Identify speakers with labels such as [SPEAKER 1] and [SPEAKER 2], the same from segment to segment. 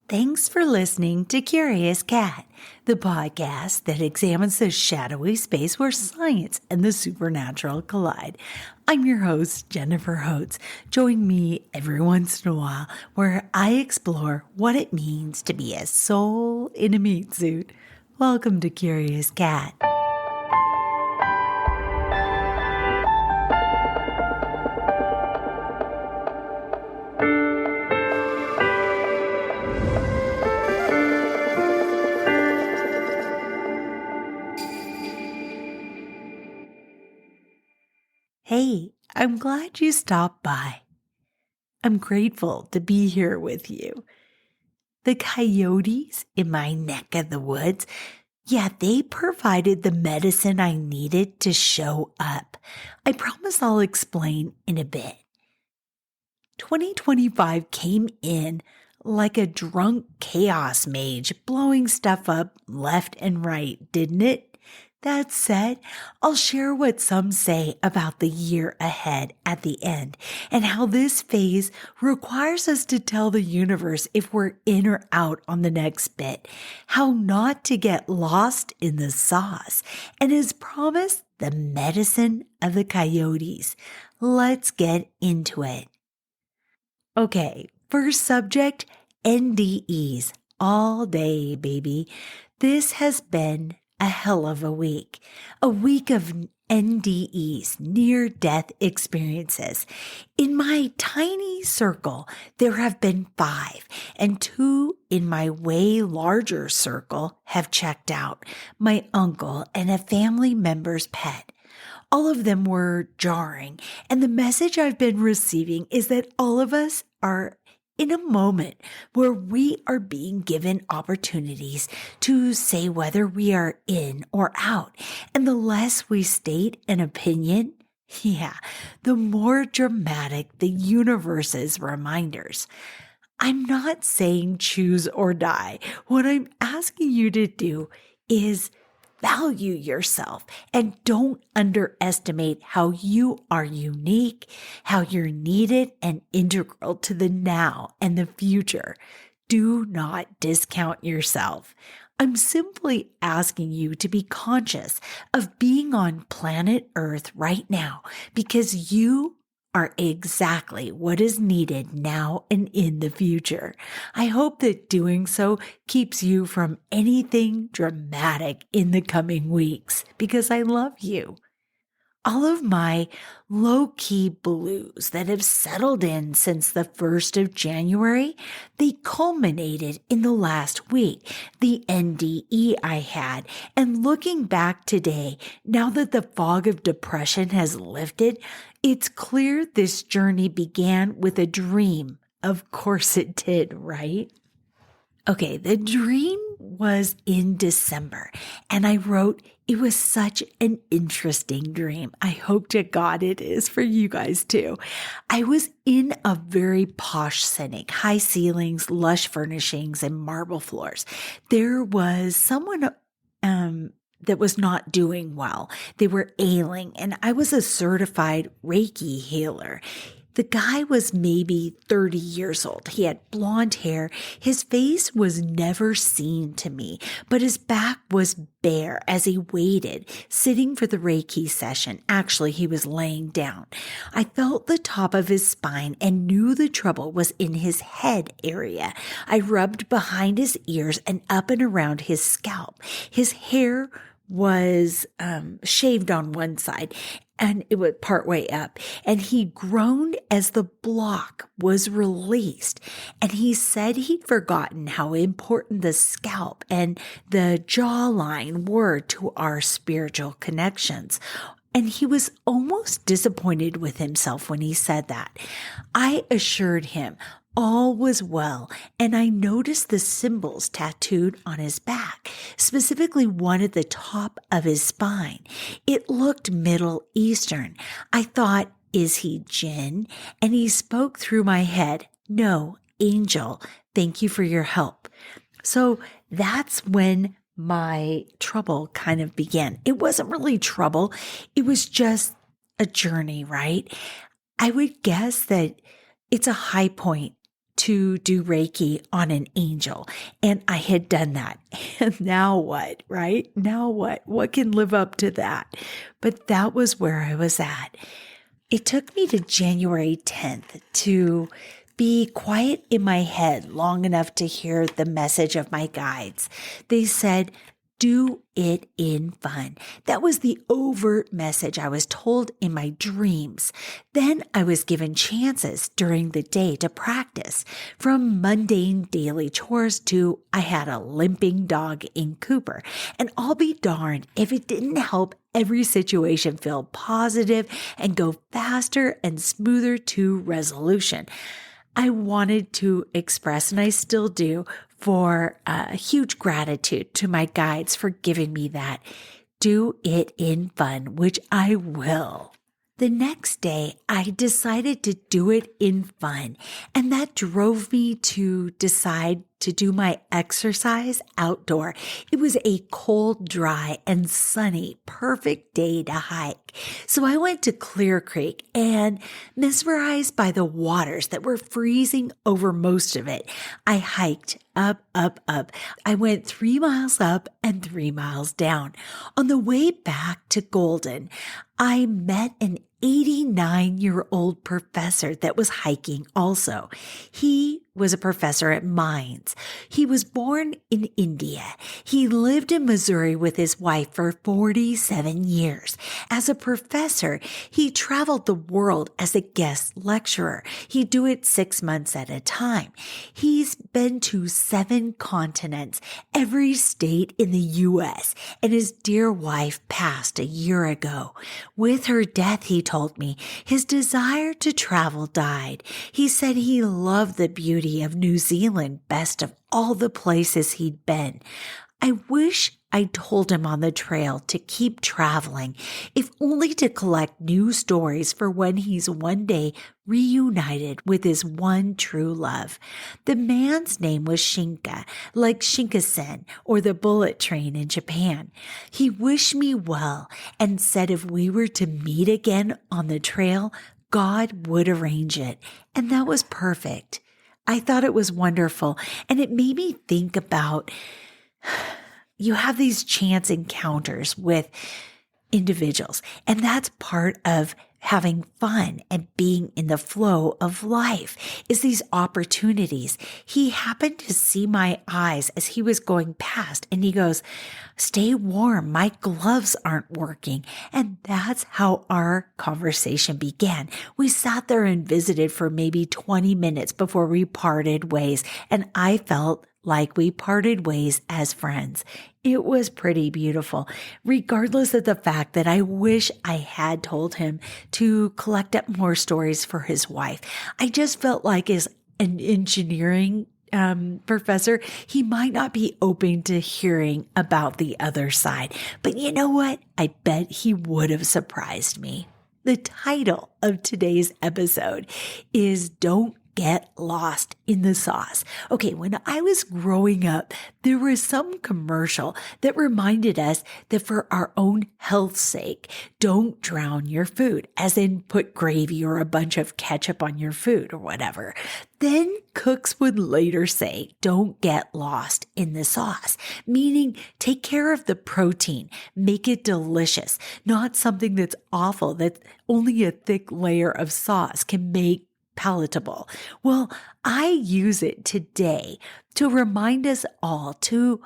[SPEAKER 1] Thanks for listening to Curious Cat, the podcast that examines the shadowy space where science and the supernatural collide. I'm your host, Jennifer Holtz. Join me every once in a while where I explore what it means to be a soul in a meat suit. Welcome to Curious Cat. Hey, I'm glad you stopped by. I'm grateful to be here with you. The coyotes in my neck of the woods, they provided the medicine I needed to show up. I promise I'll explain in a bit. 2025 came in like a drunk chaos mage, blowing stuff up left and right, didn't it? That said, I'll share what some say about the year ahead at the end and how this phase requires us to tell the universe if we're in or out on the next bit, how not to get lost in the sauce, and as promised, the medicine of the coyotes. Let's get into it. Okay, first subject, NDEs. All day, baby. This has been a hell of a week of NDEs, near-death experiences. In my tiny circle, there have been 5, and 2 in my way larger circle have checked out, my uncle and a family member's pet. All of them were jarring, and the message I've been receiving is that all of us are in a moment where we are being given opportunities to say whether we are in or out. And the less we state an opinion, the more dramatic the universe's reminders. I'm not saying choose or die. What I'm asking you to do is value yourself and don't underestimate how you are unique, how you're needed and integral to the now and the future. Do not discount yourself. I'm simply asking you to be conscious of being on planet Earth right now because you are exactly what is needed now and in the future. I hope that doing so keeps you from anything dramatic in the coming weeks because I love you. All of my low-key blues that have settled in since the 1st of January, they culminated in the last week, the NDE I had. And looking back today, now that the fog of depression has lifted, it's clear this journey began with a dream. Of course it did, right? Okay, the dream was in December, and I wrote, it was such an interesting dream. I hope to God it is for you guys too. I was in a very posh setting, high ceilings, lush furnishings, and marble floors. There was someone that was not doing well. They were ailing, and I was a certified Reiki healer. The guy was maybe 30 years old. He had blonde hair. His face was never seen to me, but his back was bare as he waited, sitting for the Reiki session. Actually, he was laying down. I felt the top of his spine and knew the trouble was in his head area. I rubbed behind his ears and up and around his scalp. His hair was shaved on one side and it was partway up, and he groaned as the block was released. And he said he'd forgotten how important the scalp and the jawline were to our spiritual connections. And he was almost disappointed with himself when he said that. I assured him all was well, and I noticed the symbols tattooed on his back, specifically one at the top of his spine. It looked Middle Eastern. I thought, is he jinn? And he spoke through my head, no, angel, thank you for your help. So that's when my trouble kind of began. It wasn't really trouble. It was just a journey, right? I would guess that it's a high point to do Reiki on an angel. And I had done that. And now what, right? Now what? What can live up to that? But that was where I was at. It took me to January 10th to be quiet in my head long enough to hear the message of my guides. They said, do it in fun. That was the overt message I was told in my dreams. Then I was given chances during the day to practice, from mundane daily chores to I had a limping dog in Cooper. And I'll be darned if it didn't help every situation feel positive and go faster and smoother to resolution. I wanted to express, and I still do, for a huge gratitude to my guides for giving me that. Do it in fun, which I will. The next day, I decided to do it in fun, and that drove me to decide to do my exercise outdoor. It was a cold, dry, and sunny, perfect day to hike. So I went to Clear Creek and, mesmerized by the waters that were freezing over most of it, I hiked up, up, up. I went 3 miles up and 3 miles down. On the way back to Golden, I met an 89-year-old professor that was hiking also. He was a professor at Mines. He was born in India. He lived in Missouri with his wife for 47 years. As a professor, he traveled the world as a guest lecturer. He'd do it 6 months at a time. He's been to 7 continents, every state in the U.S., and his dear wife passed a year ago. With her death, he told me, his desire to travel died. He said he loved the beauty of New Zealand best of all the places he'd been. I wish I told him on the trail to keep traveling, if only to collect new stories for when he's one day reunited with his one true love. The man's name was Shinka, like Shinkansen or the bullet train in Japan. He wished me well and said if we were to meet again on the trail, God would arrange it. And that was perfect. I thought it was wonderful, and it made me think about, you have these chance encounters with individuals, and that's part of having fun and being in the flow of life, is these opportunities. He happened to see my eyes as he was going past, and he goes, "Stay warm. My gloves aren't working." And that's how our conversation began. We sat there and visited for maybe 20 minutes before we parted ways, and I felt like we parted ways as friends. It was pretty beautiful, regardless of the fact that I wish I had told him to collect up more stories for his wife. I just felt like, as an engineering professor, he might not be open to hearing about the other side. But you know what? I bet he would have surprised me. The title of today's episode is Don't Get Lost in the Sauce. Okay, when I was growing up, there was some commercial that reminded us that for our own health's sake, don't drown your food, as in put gravy or a bunch of ketchup on your food or whatever. Then cooks would later say, don't get lost in the sauce, meaning take care of the protein, make it delicious, not something that's awful that only a thick layer of sauce can make palatable. Well, I use it today to remind us all to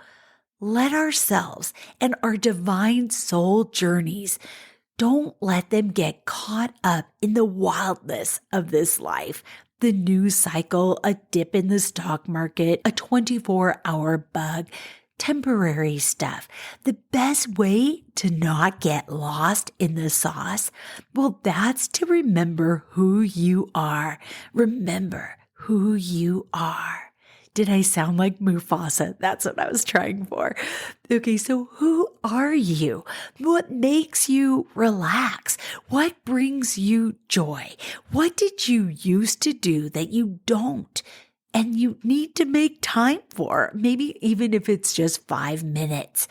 [SPEAKER 1] let ourselves and our divine soul journeys, don't let them get caught up in the wildness of this life. The news cycle, a dip in the stock market, a 24-hour bug, temporary stuff. The best way to not get lost in the sauce, well, that's to remember who you are. Remember who you are. Did I sound like Mufasa? That's what I was trying for. Okay, so who are you? What makes you relax? What brings you joy? What did you used to do that you don't? And you need to make time for, maybe even if it's just 5 minutes.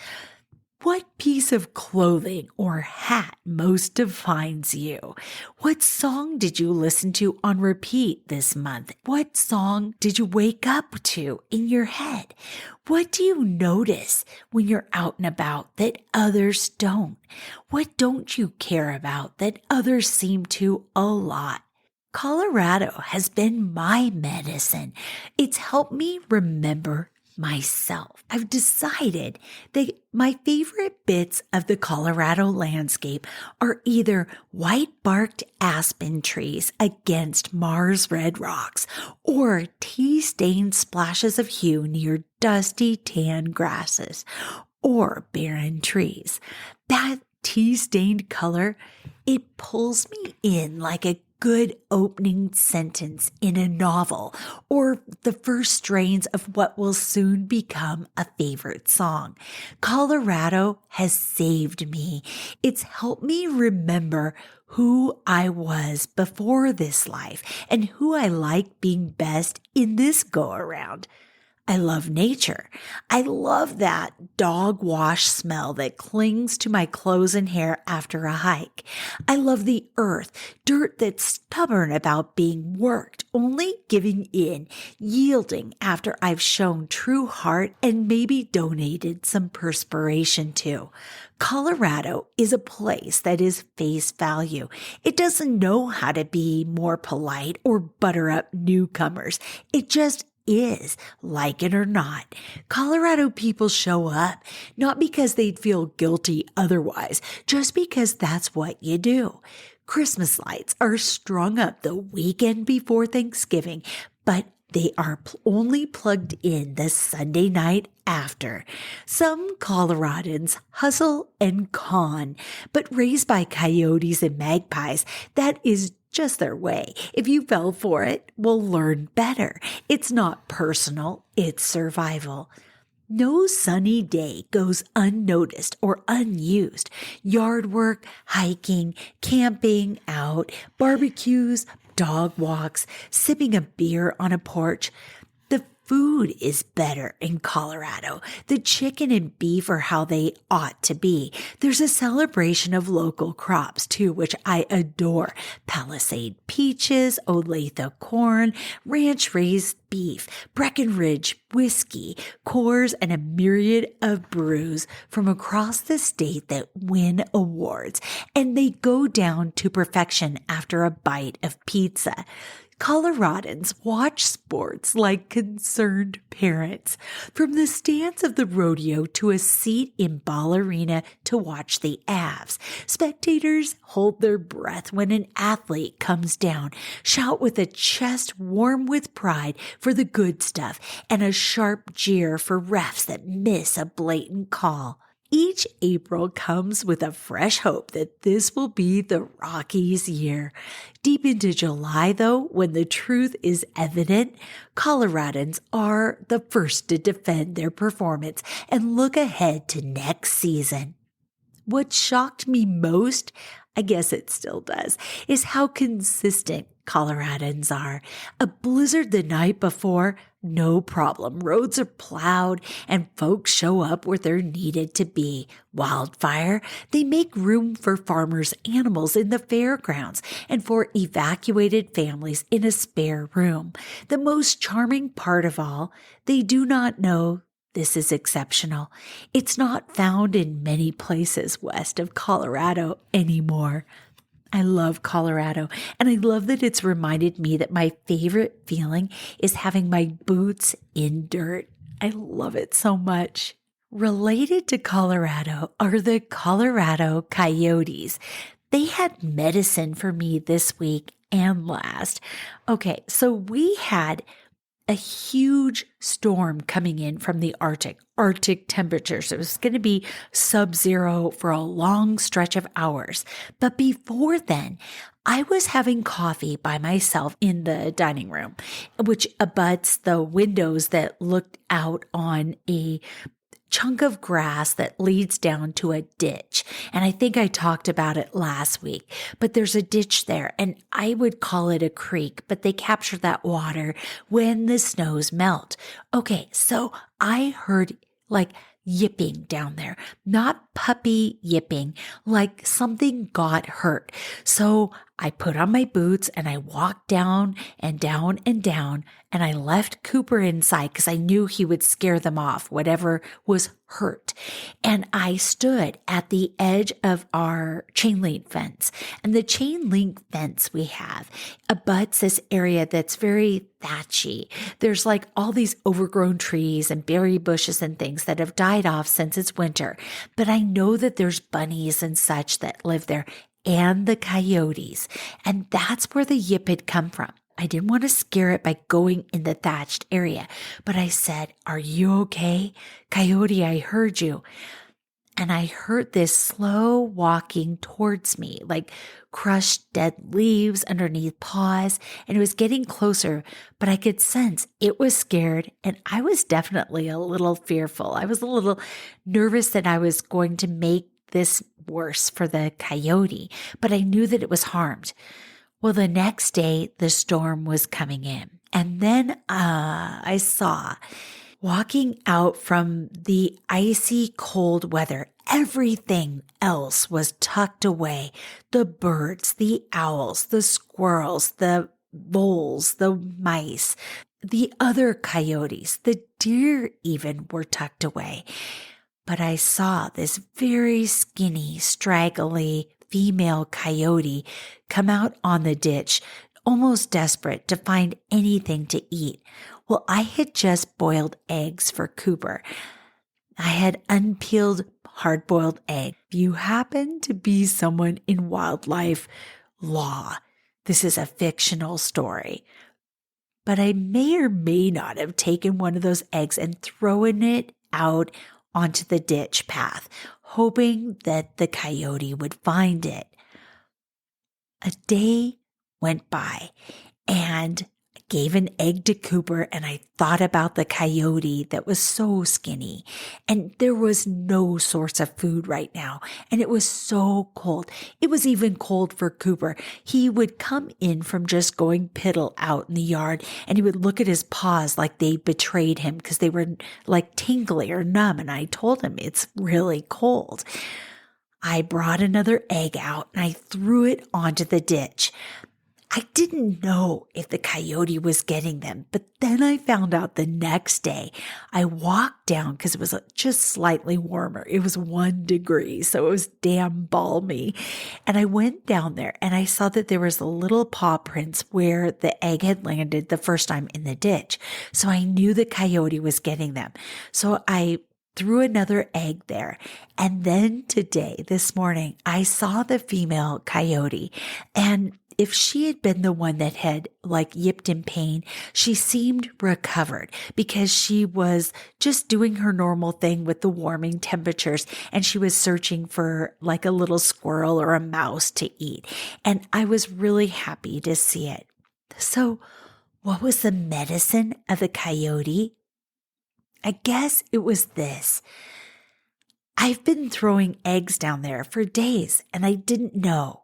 [SPEAKER 1] What piece of clothing or hat most defines you? What song did you listen to on repeat this month? What song did you wake up to in your head? What do you notice when you're out and about that others don't? What don't you care about that others seem to a lot? Colorado has been my medicine. It's helped me remember myself. I've decided that my favorite bits of the Colorado landscape are either white-barked aspen trees against Mars red rocks or tea-stained splashes of hue near dusty tan grasses or barren trees. That tea-stained color, it pulls me in like a good opening sentence in a novel or the first strains of what will soon become a favorite song. Colorado has saved me. It's helped me remember who I was before this life and who I like being best in this go around. I love nature. I love that dog wash smell that clings to my clothes and hair after a hike. I love the earth, dirt that's stubborn about being worked, only giving in, yielding after I've shown true heart and maybe donated some perspiration to. Colorado is a place that is face value. It doesn't know how to be more polite or butter up newcomers. It just is, like it or not. Colorado people show up, not because they'd feel guilty otherwise, just because that's what you do. Christmas lights are strung up the weekend before Thanksgiving, but they are only plugged in the Sunday night after. Some Coloradans hustle and con, but raised by coyotes and magpies, that is just their way. If you fell for it, we'll learn better. It's not personal, it's survival. No sunny day goes unnoticed or unused. Yard work, hiking, camping out, barbecues, dog walks, sipping a beer on a porch. The food is better in Colorado. The chicken and beef are how they ought to be. There's a celebration of local crops too, which I adore. Palisade peaches, Olathe corn, ranch raised beef, Breckenridge whiskey, Coors, and a myriad of brews from across the state that win awards. And they go down to perfection after a bite of pizza. Coloradans watch sports like concerned parents. From the stands of the rodeo to a seat in Ball Arena to watch the Avs. Spectators hold their breath when an athlete comes down, shout with a chest warm with pride for the good stuff, and a sharp jeer for refs that miss a blatant call. Each April comes with a fresh hope that this will be the Rockies' year. Deep into July, though, when the truth is evident, Coloradans are the first to defend their performance and look ahead to next season. What shocked me most, I guess it still does, is how consistent Coloradans are. A blizzard the night before, no problem. Roads are plowed and folks show up where they're needed to be. Wildfire, they make room for farmers' animals in the fairgrounds and for evacuated families in a spare room. The most charming part of all, they do not know this is exceptional. It's not found in many places west of Colorado anymore. I love Colorado, and I love that it's reminded me that my favorite feeling is having my boots in dirt. I love it so much. Related to Colorado are the Colorado Coyotes. They had medicine for me this week and last. Okay, so we had a huge storm coming in from the Arctic temperatures. It was going to be sub-zero for a long stretch of hours. But before then, I was having coffee by myself in the dining room, which abuts the windows that looked out on a chunk of grass that leads down to a ditch. And I think I talked about it last week, but there's a ditch there and I would call it a creek, but they capture that water when the snows melt. Okay, so I heard like yipping down there, not puppy yipping, like something got hurt. So I put on my boots and I walked down and down and down, and I left Cooper inside because I knew he would scare them off, whatever was hurt. And I stood at the edge of our chain link fence. And the chain link fence we have abuts this area that's very thatchy. There's like all these overgrown trees and berry bushes and things that have died off since it's winter. But I know that there's bunnies and such that live there, and the coyotes. And that's where the yip had come from. I didn't want to scare it by going in the thatched area, but I said, "Are you okay? Coyote, I heard you." And I heard this slow walking towards me, like crushed dead leaves underneath paws, and it was getting closer, but I could sense it was scared, and I was definitely a little fearful. I was a little nervous that I was going to make this worse for the coyote, but I knew that it was harmed. Well, the next day, the storm was coming in. And then I saw, walking out from the icy cold weather, everything else was tucked away. The birds, the owls, the squirrels, the voles, the mice, the other coyotes, the deer even were tucked away. But I saw this very skinny, straggly female coyote come out on the ditch, almost desperate to find anything to eat. Well, I had just boiled eggs for Cooper. I had unpeeled, hard-boiled egg. If you happen to be someone in wildlife law, this is a fictional story. But I may or may not have taken one of those eggs and thrown it out onto the ditch path, hoping that the coyote would find it. A day went by, and I gave an egg to Cooper, and I thought about the coyote that was so skinny, and there was no source of food right now, and it was so cold. It was even cold for Cooper. He would come in from just going piddle out in the yard, and he would look at his paws like they betrayed him because they were like tingly or numb, and I told him it's really cold. I brought another egg out, and I threw it onto the ditch. I didn't know if the coyote was getting them, but then I found out the next day. I walked down because it was just slightly warmer. It was 1 degree, so it was damn balmy. And I went down there and I saw that there was a little paw prints where the egg had landed the first time in the ditch. So I knew the coyote was getting them. So I threw another egg there. And then today, this morning, I saw the female coyote, and if she had been the one that had like yipped in pain, she seemed recovered because she was just doing her normal thing with the warming temperatures, and she was searching for like a little squirrel or a mouse to eat. And I was really happy to see it. So what was the medicine of the coyote? I guess it was this. I've been throwing eggs down there for days, and I didn't know.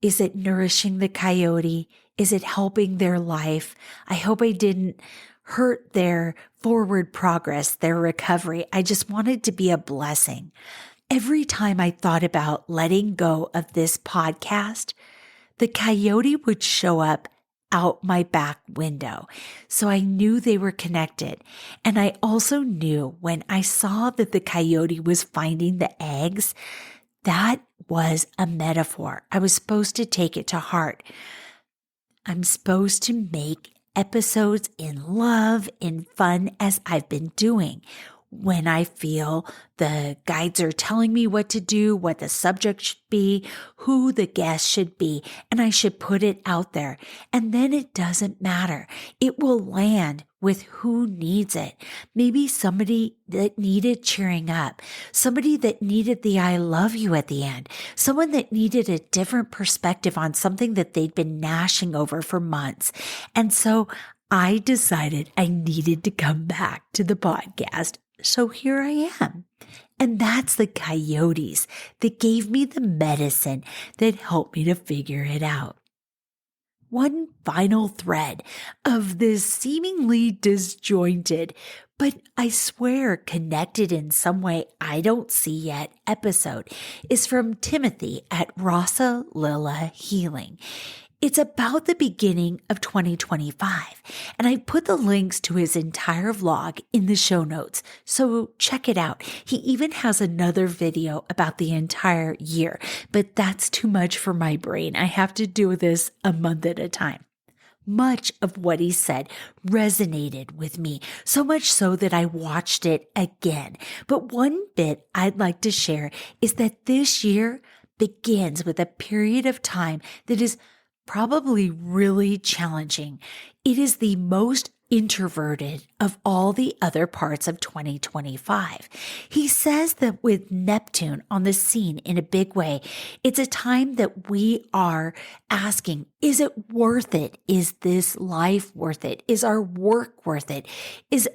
[SPEAKER 1] Is it nourishing the coyote? Is it helping their life? I hope I didn't hurt their forward progress, their recovery. I just wanted to be a blessing. Every time I thought about letting go of this podcast, the coyote would show up out my back window. So I knew they were connected. And I also knew when I saw that the coyote was finding the eggs, that was a metaphor. I was supposed to take it to heart. I'm supposed to make episodes in love, in fun, as I've been doing. When I feel the guides are telling me what to do, what the subject should be, who the guest should be, and I should put it out there. And then it doesn't matter. It will land with who needs it. Maybe somebody that needed cheering up, somebody that needed the I love you at the end, someone that needed a different perspective on something that they'd been gnashing over for months. And so I decided I needed to come back to the podcast. So here I am. And that's the coyotes that gave me the medicine that helped me to figure it out. One final thread of this seemingly disjointed but I swear connected in some way I don't see yet episode is from Timothy at Rasa Lila Healing. It's about the beginning of 2025, and I put the links to his entire vlog in the show notes, so check it out. He even has another video about the entire year, but that's too much for my brain. I have to do this a month at a time. Much of what he said resonated with me, so much so that I watched it again. But one bit I'd like to share is that this year begins with a period of time that is probably really challenging. It is the most introverted of all the other parts of 2025. He says that with Neptune on the scene in a big way, it's a time that we are asking, is it worth it? Is this life worth it? Is our work worth it?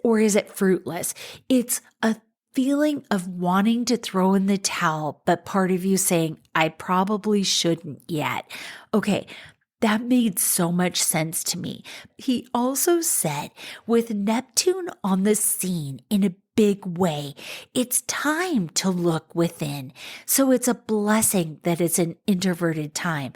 [SPEAKER 1] Or is it fruitless? It's a feeling of wanting to throw in the towel, but part of you saying, I probably shouldn't yet. Okay. That made so much sense to me. He also said, with Neptune on the scene in a big way, it's time to look within. So it's a blessing that it's an introverted time.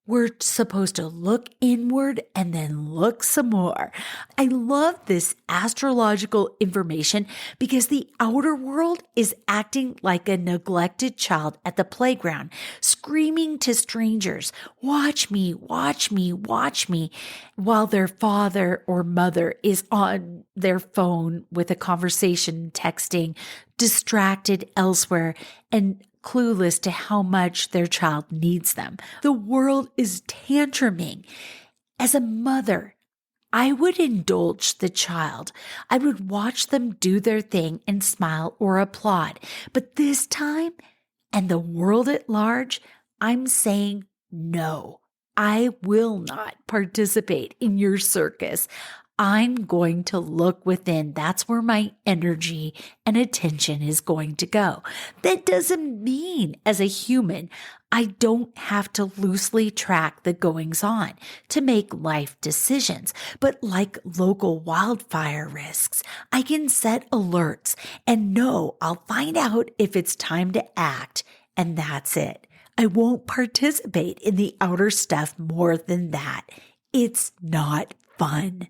[SPEAKER 1] We're supposed to look inward and then look some more. I love this astrological information because the outer world is acting like a neglected child at the playground, screaming to strangers, watch me, watch me, watch me, while their father or mother is on their phone with a conversation, texting, distracted elsewhere, and clueless to how much their child needs them. The world is tantruming. As a mother, I would indulge the child. I would watch them do their thing and smile or applaud. But this time, and the world at large, I'm saying no. I will not participate in your circus. I'm going to look within. That's where my energy and attention is going to go. That doesn't mean as a human, I don't have to loosely track the goings on to make life decisions. But like local wildfire risks, I can set alerts and know I'll find out if it's time to act. And that's it. I won't participate in the outer stuff more than that. It's not fun.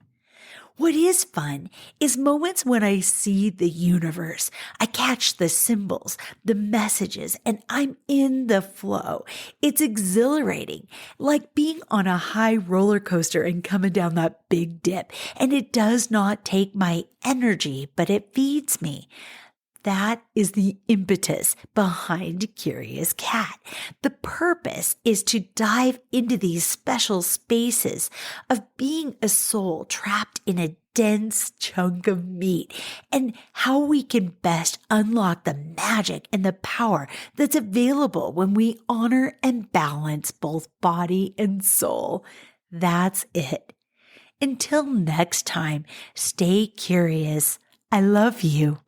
[SPEAKER 1] What is fun is moments when I see the universe. I catch the symbols, the messages, and I'm in the flow. It's exhilarating, like being on a high roller coaster and coming down that big dip. And it does not take my energy, but it feeds me. That is the impetus behind Curious Cat. The purpose is to dive into these special spaces of being a soul trapped in a dense chunk of meat and how we can best unlock the magic and the power that's available when we honor and balance both body and soul. That's it. Until next time, stay curious. I love you.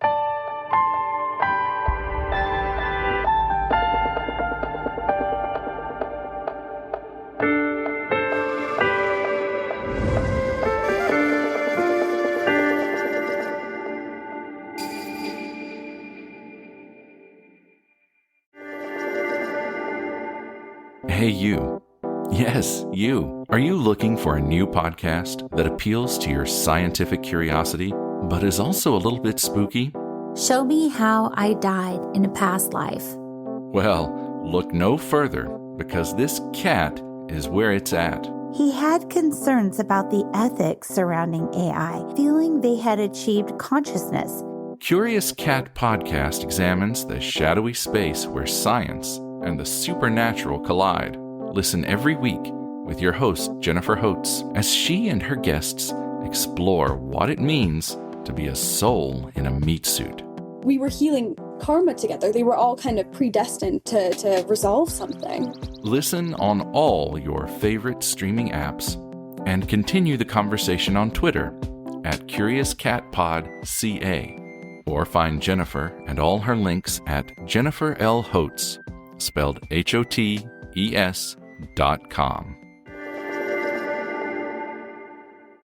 [SPEAKER 2] Hey, you. Yes, you. Are you looking for a new podcast that appeals to your scientific curiosity, but is also a little bit spooky?
[SPEAKER 3] Show me how I died in a past life.
[SPEAKER 2] Well, look no further, because this cat is where it's at.
[SPEAKER 4] He had concerns about the ethics surrounding AI, feeling they had achieved consciousness.
[SPEAKER 2] Curious Cat Podcast examines the shadowy space where science and the supernatural collide. Listen every week with your host, Jennifer Holtz, as she and her guests explore what it means to be a soul in a meat suit.
[SPEAKER 5] We were healing karma together. They were all kind of predestined to resolve something.
[SPEAKER 2] Listen on all your favorite streaming apps and continue the conversation on Twitter at CuriousCatPodCA, or find Jennifer and all her links at Jennifer L. Holtz, spelled HOTES.com.